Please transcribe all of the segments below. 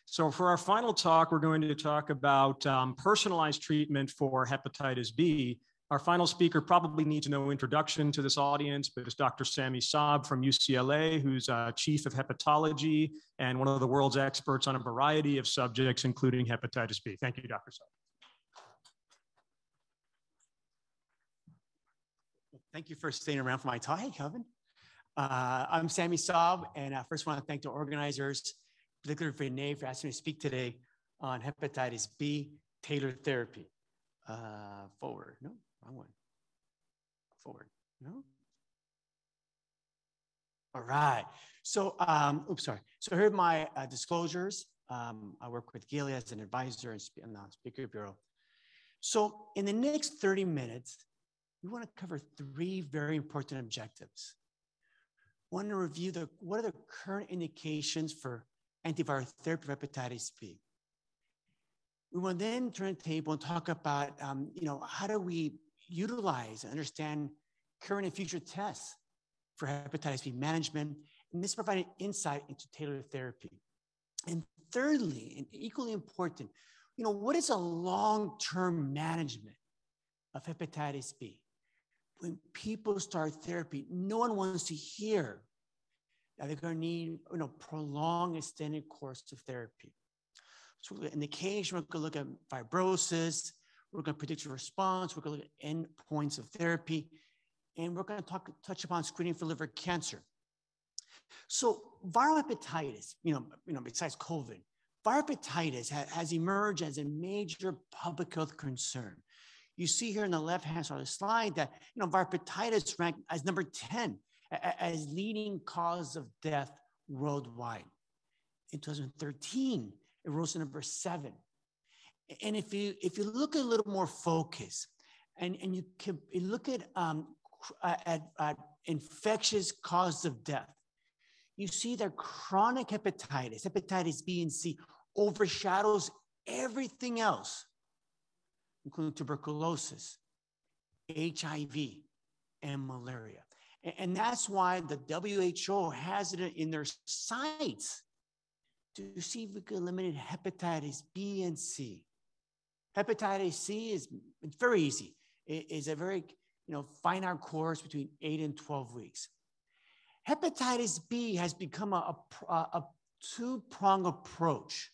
So for our final talk, we're going to talk about personalized treatment for hepatitis B. Our final speaker probably needs no introduction to this audience, but it's Dr. Sammy Saab from UCLA, who's chief of hepatology and one of the world's experts on a variety of subjects, including hepatitis B. Thank you, Dr. Saab. Thank you for staying around for my talk. Hey, Kevin. I'm Sammy Saab, and I first want to thank the organizers, particularly Renee, for asking me to speak today on hepatitis B tailored therapy. Forward. No, wrong one. Forward. No. All right. So, oops, sorry. So here are my disclosures. I work with Gilead as an advisor in the Speaker Bureau. So in the next 30 minutes, we want to cover three very important objectives. We want to review what are the current indications for antiviral therapy for hepatitis B. We will then turn the table and talk about, how do we utilize and understand current and future tests for hepatitis B management, and this provided insight into tailored therapy. And thirdly, and equally important, what is a long-term management of hepatitis B? When people start therapy, no one wants to hear that they're going to need, prolonged, extended course of therapy. So in the case, we're going to look at fibrosis, we're going to predict your response, we're going to look at endpoints of therapy, and we're going to touch upon screening for liver cancer. So viral hepatitis, besides COVID, viral hepatitis has emerged as a major public health concern. You see here on the left-hand side of the slide that, viral hepatitis ranked as number 10 as leading cause of death worldwide. In 2013, it rose to number 7. And if you look at a little more focus, and you look at infectious causes of death, you see that chronic hepatitis, hepatitis B and C, overshadows everything else, including tuberculosis, HIV, and malaria. And that's why the WHO has it in their sights to see if we can eliminate hepatitis B and C. Hepatitis C it's very easy. It is a very, finite course between 8 and 12 weeks. Hepatitis B has become a two-pronged approach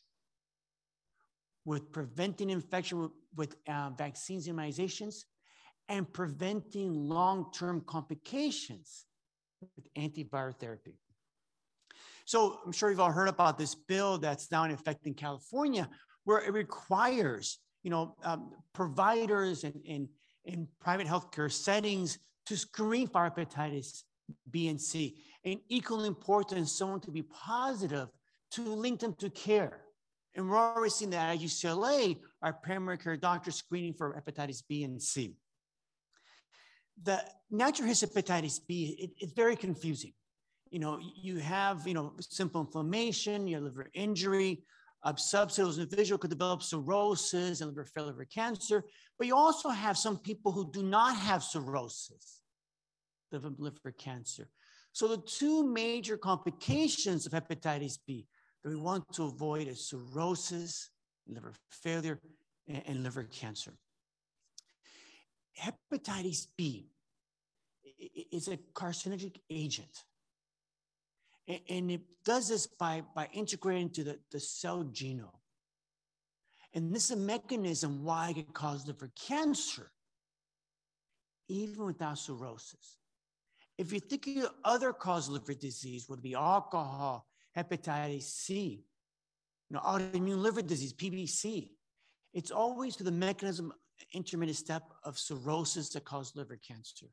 with preventing infection with vaccines, immunizations, and preventing long-term complications with antiviral therapy. So I'm sure you've all heard about this bill that's now in effect in California, where it requires, providers and private healthcare settings to screen for hepatitis B and C. And equally important, someone to be positive to link them to care. And we're already seeing that at UCLA, our primary care doctors screening for hepatitis B and C. The natural history of hepatitis B, it's very confusing. You have, simple inflammation, you have liver injury, subcellular individual could develop cirrhosis and liver failure, liver cancer, but you also have some people who do not have cirrhosis, liver cancer. So the two major complications of hepatitis B that we want to avoid is cirrhosis, liver failure, and liver cancer. Hepatitis B is a carcinogenic agent. And it does this by integrating to the cell genome. And this is a mechanism why it can cause liver cancer, even without cirrhosis. If you think of other causes of liver disease, whether it be alcohol, hepatitis C, autoimmune liver disease, PBC, it's always through the mechanism, intermediate step of cirrhosis that causes liver cancer.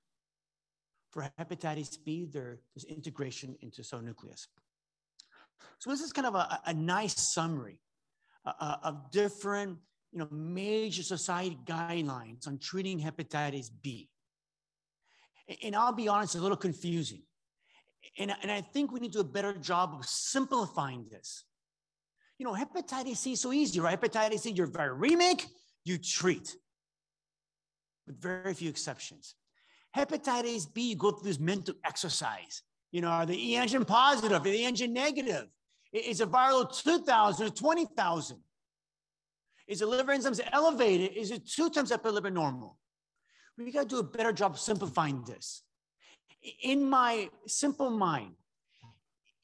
For hepatitis B, there's integration into cell nucleus. So this is kind of a nice summary of different, major society guidelines on treating hepatitis B. And I'll be honest, it's a little confusing. And I think we need to do a better job of simplifying this. Hepatitis C is so easy, right? Hepatitis C, you're viremic, you treat, with very few exceptions. Hepatitis B, you go through this mental exercise. Are they e antigen positive? Are they e antigen negative? Is a viral load 2,000 or 20,000? Is the liver enzymes elevated? Is it 2 times upper liver normal? We got to do a better job simplifying this. In my simple mind,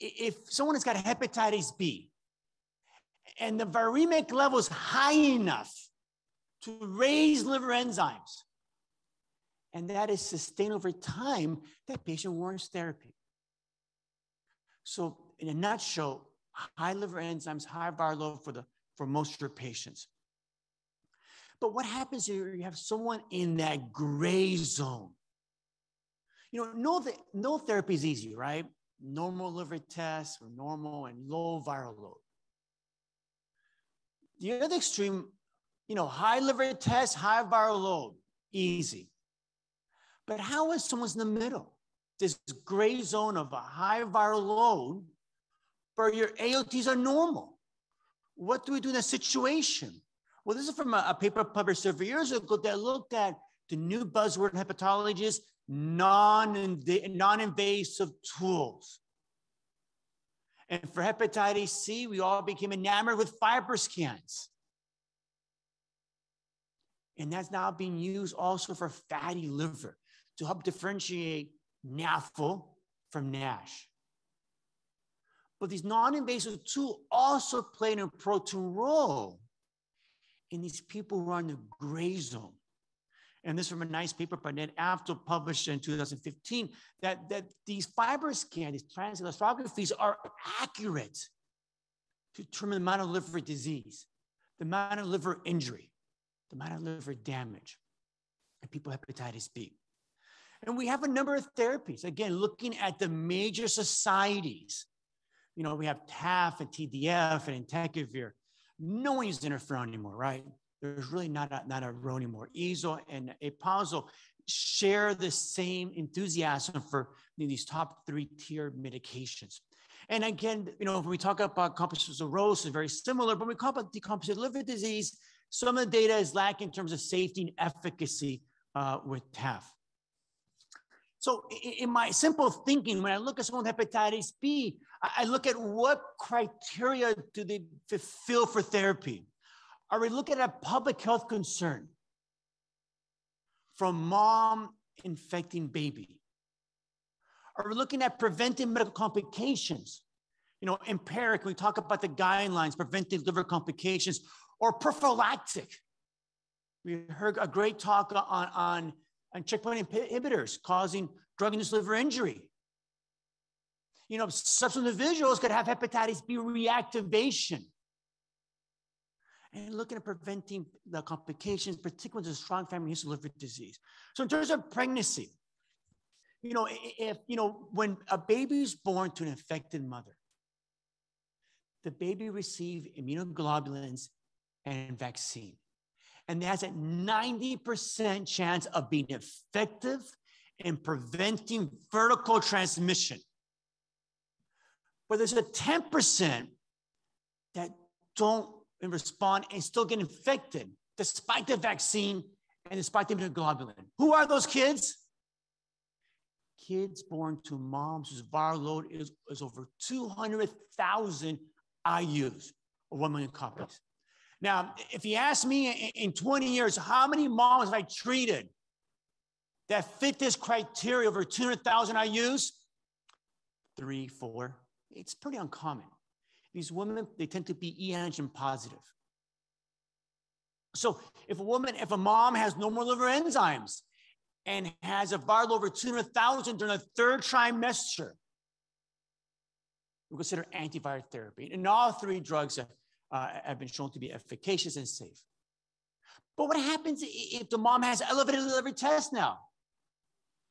if someone has got hepatitis B and the viremic level is high enough to raise liver enzymes, and that is sustained over time, that patient warrants therapy. So in a nutshell, high liver enzymes, high viral load for most of your patients. But what happens if you have someone in that gray zone? You know, no therapy is easy, right? Normal liver tests or normal and low viral load. The other extreme, you know, high liver test, high viral load, easy. But how is someone's in the middle? This gray zone of a high viral load, where your AOTs are normal. What do we do in that situation? Well, this is from a paper published several years ago that looked at the new buzzword in hepatology is non-invasive tools. And for hepatitis C, we all became enamored with FibroScans. And that's now being used also for fatty liver to help differentiate NAFL from NASH. But these non-invasive tools also play an important role in these people who are in the gray zone. And this is from a nice paper by Ned Aftel published in 2015, that these FibroScans, these transelastographies are accurate to determine the amount of liver disease, the amount of liver injury, the amount of liver damage in people with hepatitis B. And we have a number of therapies, again, looking at the major societies. You know, we have TAF and TDF and entecavir. No one uses interferon anymore, right? There's really not a row anymore. EASL and APOSL share the same enthusiasm for these top 3-tier medications. And again, you know, when we talk about compensated cirrhosis, it's very similar, but when we talk about decompensated liver disease, some of the data is lacking in terms of safety and efficacy with TAF. So in my simple thinking, when I look at someone with hepatitis B, I look at what criteria do they fulfill for therapy? Are we looking at a public health concern from mom infecting baby? Are we looking at preventing medical complications? You know, empiric, we talk about the guidelines, preventing liver complications, or prophylactic. We heard a great talk on checkpoint inhibitors causing drug-induced liver injury. You know, some individuals could have hepatitis B reactivation. And looking at preventing the complications, particularly with a strong family history of liver disease. So in terms of pregnancy, you know, when a baby is born to an infected mother, the baby receives immunoglobulins and vaccine. And that's a 90% chance of being effective in preventing vertical transmission. But there's a 10% that don't respond and still get infected despite the vaccine and despite the immunoglobulin. Who are those kids? Kids born to moms whose viral load is over 200,000 IUs, or 1 million copies. Now, if you ask me in 20 years, how many moms have I treated that fit this criteria over 200,000 IUs? 3, 4. It's pretty uncommon. These women, they tend to be E antigen positive. So if a mom has normal liver enzymes and has a viral over 200,000 during the 3rd trimester, we consider antiviral therapy. And all 3 drugs have been shown to be efficacious and safe. But what happens if the mom has elevated liver tests now?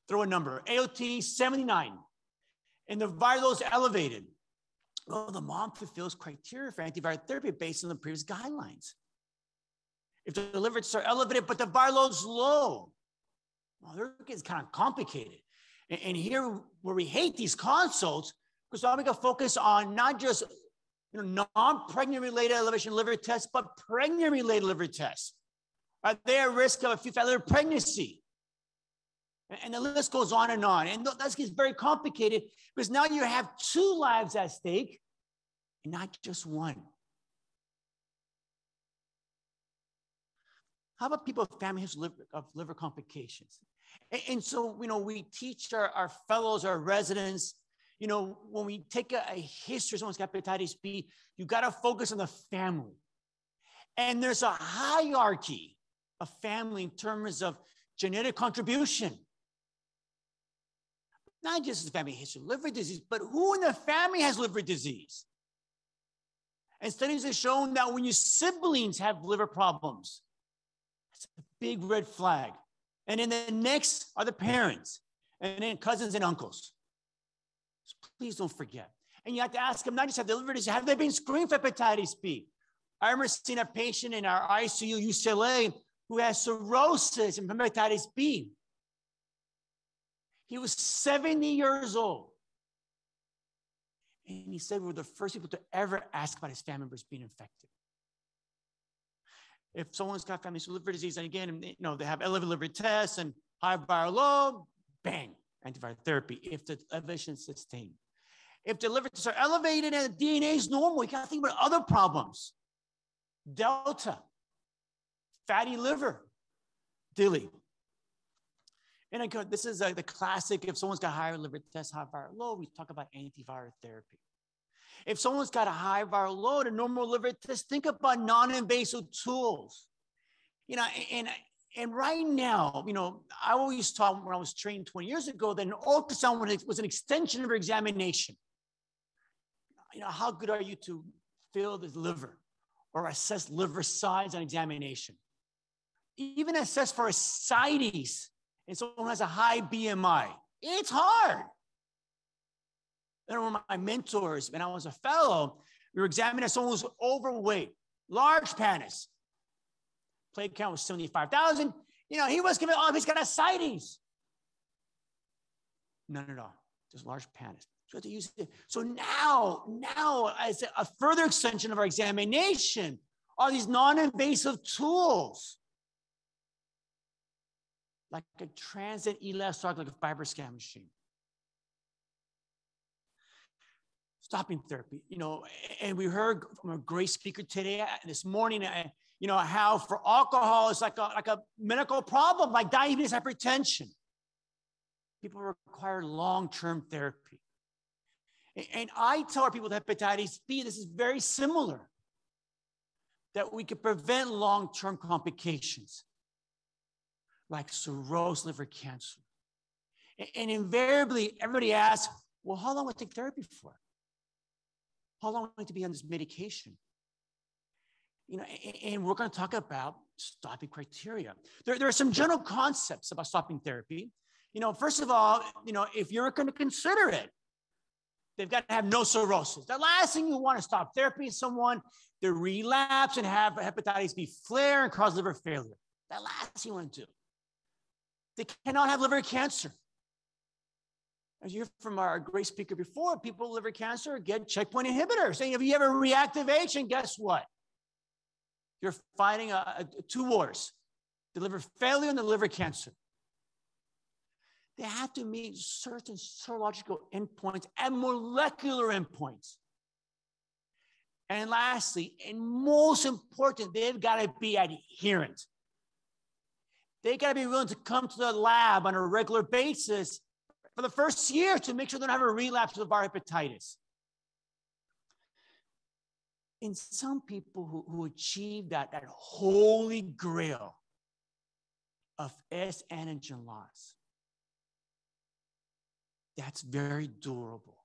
Throw a number, AOT 79, and the viral load is elevated. Well, the mom fulfills criteria for antiviral therapy based on the previous guidelines. If the liver tests are elevated, but the viral load is low, well, it gets kind of complicated. And here, where we hate these consults, because now we can focus on not just non-pregnant-related elevation liver tests, but pregnant-related liver tests. Are they at risk of acute fatty liver pregnancy? And the list goes on. And that gets very complicated because now you have 2 lives at stake. and not just one. How about people with family history of liver complications? And so, we teach our fellows, our residents, when we take a history of someone's got hepatitis B, you got to focus on the family. And there's a hierarchy of family in terms of genetic contribution. Not just the family history of liver disease, but who in the family has liver disease? And studies have shown that when your siblings have liver problems, that's a big red flag. And then the next are the parents, and then cousins and uncles. So please don't forget. And you have to ask them, not just have they liver disease, have they been screened for hepatitis B? I remember seeing a patient in our ICU, UCLA, who has cirrhosis and hepatitis B. He was 70 years old. And he said we're the first people to ever ask about his family members being infected. If someone's got family liver disease, and again, they have elevated liver tests and high viral load, bang, antiviral therapy if the evidence is sustained. If the liver tests are elevated and the DNA is normal, you got to think about other problems. Delta, fatty liver, DILI. And again, this is the classic, if someone's got higher liver tests, high viral load, we talk about antiviral therapy. If someone's got a high viral load, a normal liver test, think about non-invasive tools. And right now, I always taught when I was trained 20 years ago that an ultrasound was an extension of your examination. How good are you to feel the liver or assess liver size on examination? Even assess for ascites and someone has a high BMI. It's hard. One of my mentors, when I was a fellow, we were examining someone who was overweight, large panis. Platelet count was 75,000. He was given, he's got ascites. None at all, just large panis. So, have to use it. So now, as a further extension of our examination are these non-invasive tools, like a transit ELASTOC, like a fiber scan machine. Stopping therapy, and we heard from a great speaker today, this morning, how for alcohol it's like a medical problem, like diabetes, hypertension. People require long-term therapy. And I tell our people with hepatitis B, this is very similar, that we can prevent long-term complications like cirrhosis, liver cancer. And invariably, everybody asks, well, how long will it take therapy for? How long will it to be on this medication? And we're going to talk about stopping criteria. There are some general concepts about stopping therapy. First of all, if you're going to consider it, they've got to have no cirrhosis. The last thing you want to stop therapy is someone to relapse and have hepatitis B flare and cause liver failure. The last thing you want to do. They cannot have liver cancer. As you heard from our great speaker before, people with liver cancer get checkpoint inhibitors. Saying if you have a reactivation, guess what? You're fighting two wars, the liver failure and the liver cancer. They have to meet certain serological endpoints and molecular endpoints. And lastly, and most important, they've got to be adherent. They got to be willing to come to the lab on a regular basis for the first year to make sure they don't have a relapse of viral hepatitis. In some people who achieve that holy grail of S antigen loss, that's very durable.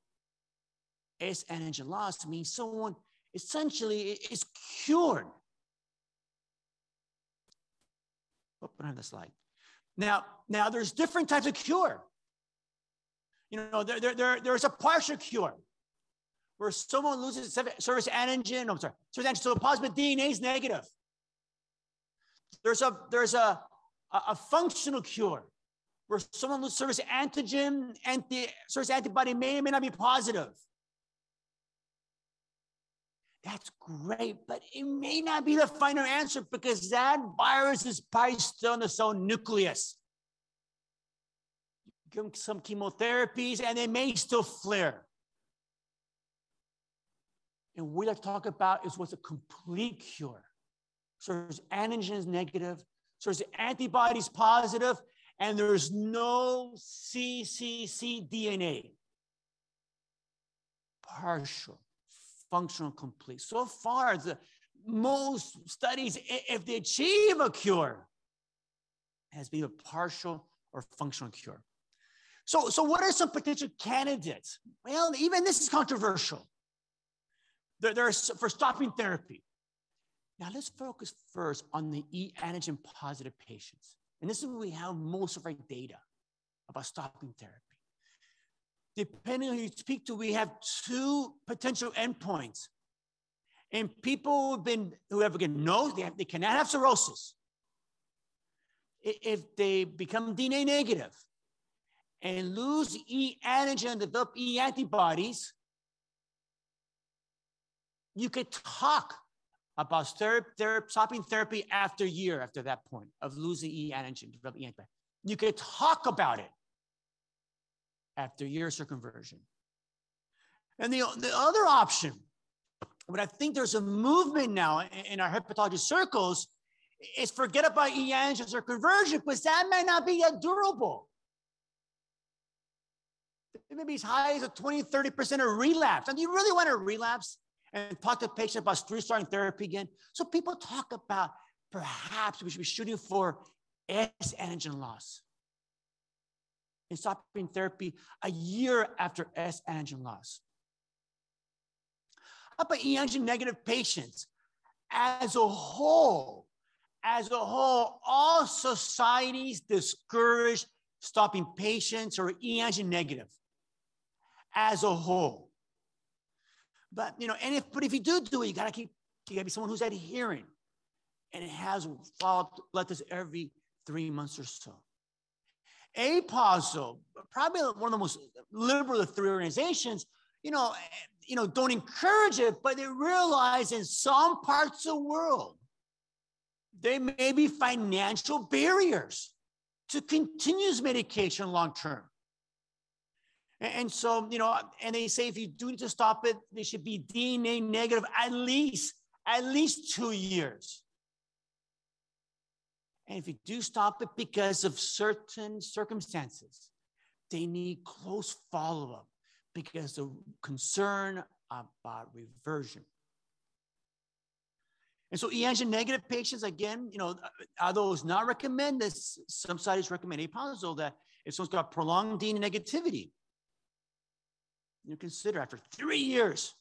S antigen loss means someone essentially is cured. Put on the slide. Now there's different types of cure. There's a partial cure where someone loses surface antigen. Surface antigen, so positive DNA is negative. There's a functional cure where someone loses surface antigen and the surface antibody may or may not be positive. That's great, but it may not be the final answer because that virus is probably still in the cell nucleus. Give them some chemotherapies and they may still flare. And what we like to talk about is what's a complete cure. So there's antigens negative, so there's antibodies positive, and there's no cccDNA. Partial, functional, complete. So far, most studies, if they achieve a cure, has been a partial or functional cure. So what are some potential candidates? Well, even this is controversial. There's for stopping therapy. Now let's focus first on the E antigen positive patients. And this is where we have most of our data about stopping therapy. Depending on who you speak to, we have two potential endpoints. And people who have know they cannot have cirrhosis. If they become DNA negative and lose E antigen and develop E antibodies, you could talk about stopping therapy after a year after that point of losing E antigen, develop E antibody. You could talk about it after a year of circumversion. And the other option, but I think there's a movement now in our hepatology circles, is forget about E antigens or conversion, because that might not be that durable. It may be as high as a 20, 30% of relapse. And you really want to relapse and talk to the patient about restarting therapy again? So people talk about perhaps we should be shooting for S antigen loss and stopping therapy a year after S antigen loss. How about E antigen negative patients? As a whole, all societies discourage stopping patients or E antigen negative as a whole. But but if you do it, you gotta be someone who's adherent and has follow-up blood tests every 3 months or so. APOSO, probably one of the most liberal of three organizations, don't encourage it, but they realize in some parts of the world, there may be financial barriers to continuous medication long-term. And so, and they say if you do need to stop it, they should be DNA negative at least 2 years. And if you do stop it because of certain circumstances, they need close follow-up because of concern about reversion. And so E antigen negative patients, again, although it's not recommended, some studies recommend APOSO that if someone's got prolonged DNA negativity, consider after 3 years.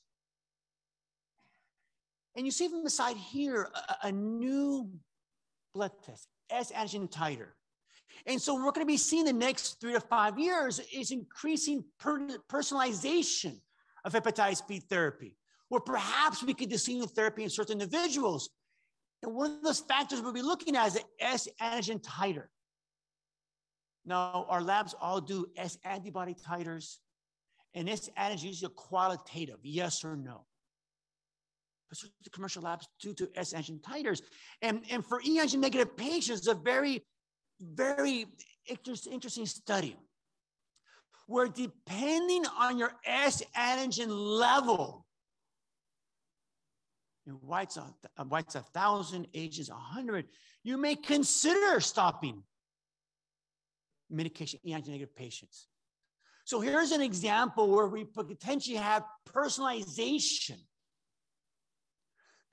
And you see from the side here, a new blood test, S antigen titer. And so we're going to be seeing the next 3 to 5 years is increasing personalization of hepatitis B therapy, or perhaps we could discontinue therapy in certain individuals. And one of those factors we'll be looking at is the S antigen titer. Now, our labs all do S antibody titers, and S antigen is usually a qualitative, yes or no. But the commercial labs do S antigen titers. And for E antigen negative patients, a very, very interesting study where depending on your S antigen level, white's 1,000, age is 100, you may consider stopping medication E antigen negative patients. So here's an example where we potentially have personalization,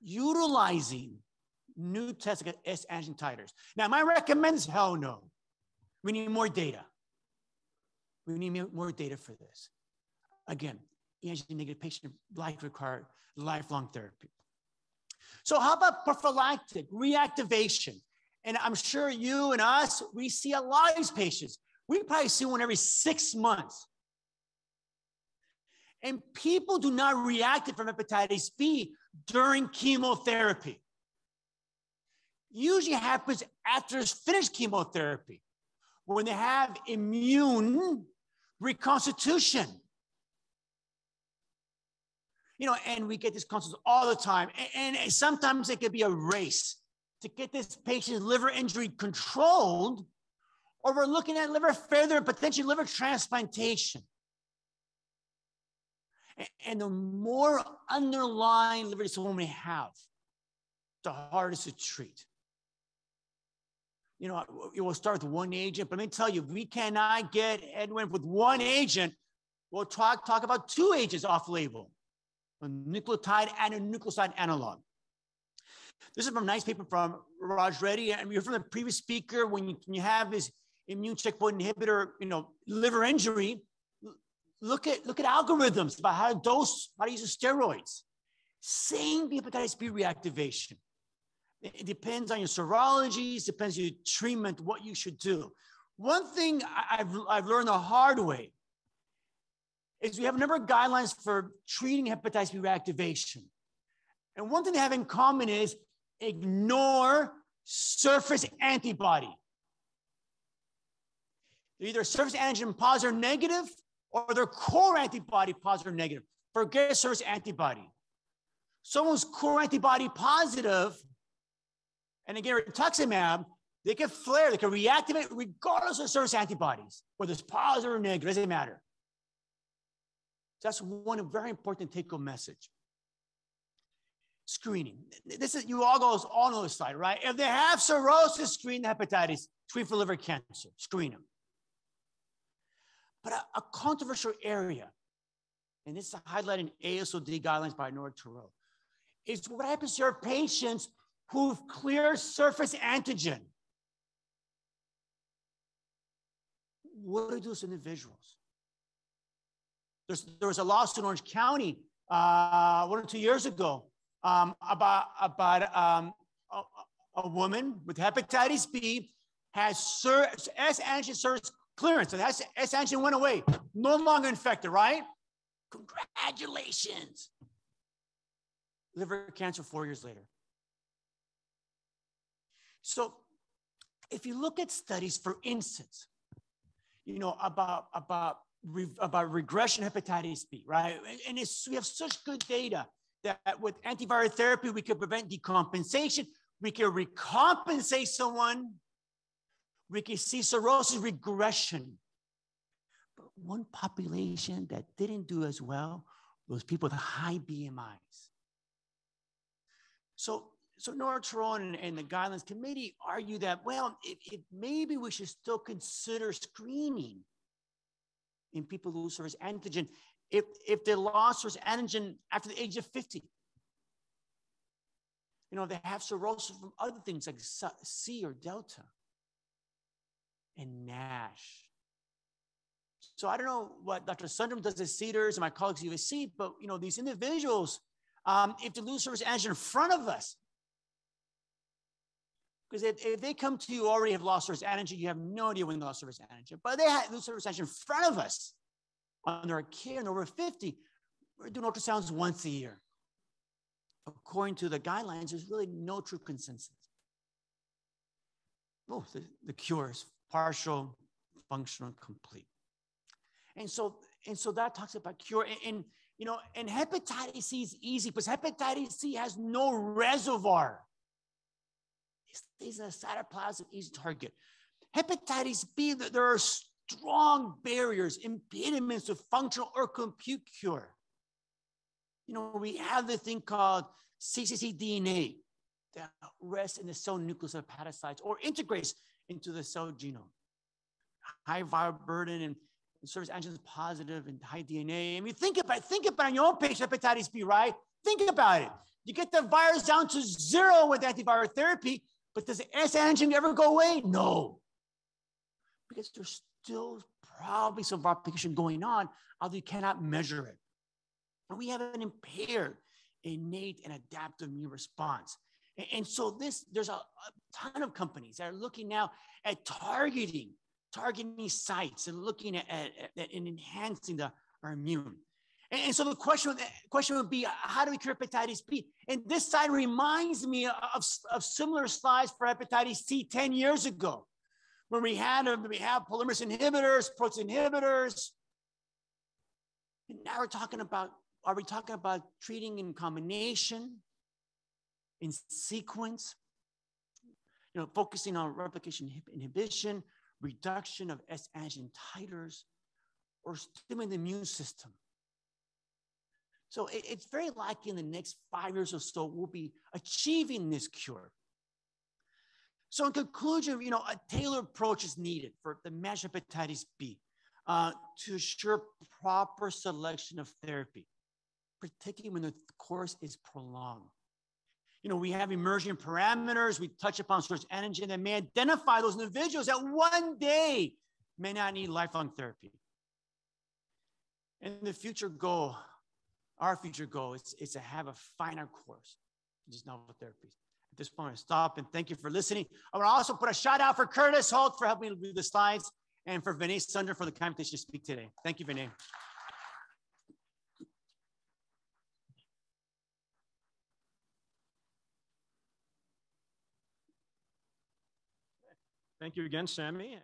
utilizing new tests like S antigen titers. Now, am I recommend this? Hell no. We need more data. We need more data for this. Again, E antigen negative patient likely require lifelong therapy. So how about prophylactic reactivation? And I'm sure you and us, we see a lot of these patients. We probably see one every 6 months. And people do not react from hepatitis B during chemotherapy. Usually happens after it's finished chemotherapy, when they have immune reconstitution. And we get these consults all the time. And sometimes it could be a race to get this patient's liver injury controlled, or we're looking at liver failure and potentially liver transplantation. And the more underlying liver disease someone may have, the hardest to treat. You know, it will start with one agent, but let me tell you, if we cannot get headwind with one agent, we'll talk about two agents off-label, a nucleotide and a nucleoside analog. This is from a nice paper from Raj Reddy, and you're from the previous speaker. When you have this immune checkpoint inhibitor, you know, liver injury, look at algorithms about how to dose, how to use the steroids. Same hepatitis B reactivation. It depends on your serology, it depends on your treatment, what you should do. One thing I've learned the hard way is we have a number of guidelines for treating hepatitis B reactivation. And one thing they have in common is ignore surface antibody. They're either surface antigen positive or negative, or their core antibody positive or negative. Forget surface antibody. Someone's core antibody positive, and again, rituximab, they can flare, they can reactivate regardless of surface antibodies, whether it's positive or negative, doesn't matter. That's one very important take-home message. Screening. This is, you all know this slide, right? If they have cirrhosis, screen the hepatitis, screen for liver cancer, screen them. But a controversial area, and this is highlighted in ASOD guidelines by Nora Thoreau, is what happens to your patients who've cleared surface antigen. What do we do with individuals? There was a lawsuit in Orange County 1 or 2 years ago about a woman with hepatitis B has S antigen surface clearance. So S antigen went away, no longer infected, right? Congratulations. Liver cancer 4 years later. So if you look at studies, for instance, you know, about regression hepatitis B, right? And we have such good data that with antiviral therapy, we could prevent decompensation. We can recompensate someone. We can see cirrhosis regression. But one population that didn't do as well was people with high BMIs. So Nora Thoreau and the Guidelines Committee argue that, well, if maybe we should still consider screening in people who lose surface antigen if they lost surface antigen after the age of 50. You know, they have cirrhosis from other things like C or Delta and NASH. So I don't know what Dr. Sundram does at Cedars and my colleagues at USC, but you know, these individuals, if they lose surface antigen in front of us, because if they come to you already have lost surface antigen, you have no idea when they lost surface antigen. But they lose surface antigen in front of us under a care and over 50, we're doing ultrasounds once a year. According to the guidelines, there's really no true consensus. Oh, the cure is partial, functional, complete. And so that talks about cure. And you know, and hepatitis C is easy because hepatitis C has no reservoir. It stays in the cytoplasm, easy target. Hepatitis B, there are strong barriers, impediments to functional or compute cure. You know, we have this thing called cccDNA that rests in the cell nucleus of hepatocytes or integrates into the cell genome. High viral burden and surface antigen is positive and high DNA. I mean, think about your own patient hepatitis B, right? Think about it. You get the virus down to 0 with antiviral therapy, but does the S antigen ever go away? No. Because there's still probably some replication going on, although you cannot measure it. And we have an impaired innate and adaptive immune response. And so there's a ton of companies that are looking now at targeting sites and looking at and enhancing our immune. And so the question would be, how do we cure hepatitis B? And this slide reminds me of similar slides for hepatitis C 10 years ago, when we have polymerase inhibitors, protein inhibitors. And now we're talking about, are we talking about treating in combination, in sequence, you know, focusing on replication inhibition, reduction of S antigen titers, or stimulating the immune system? So it's very likely in the next 5 years or so, we'll be achieving this cure. So in conclusion, a tailored approach is needed for the management of hepatitis B to ensure proper selection of therapy, particularly when the course is prolonged. We have emerging parameters. We touch upon source antigen that may identify those individuals that one day may not need lifelong therapy. And the future goal, our future goal is to have a finer course in these novel therapies. At this point, I stop and thank you for listening. I want to also put a shout out for Curtis Holt for helping me with the slides and for Vinay Sundar for the invitation to speak today. Thank you, Vinay. Thank you again, Sammy.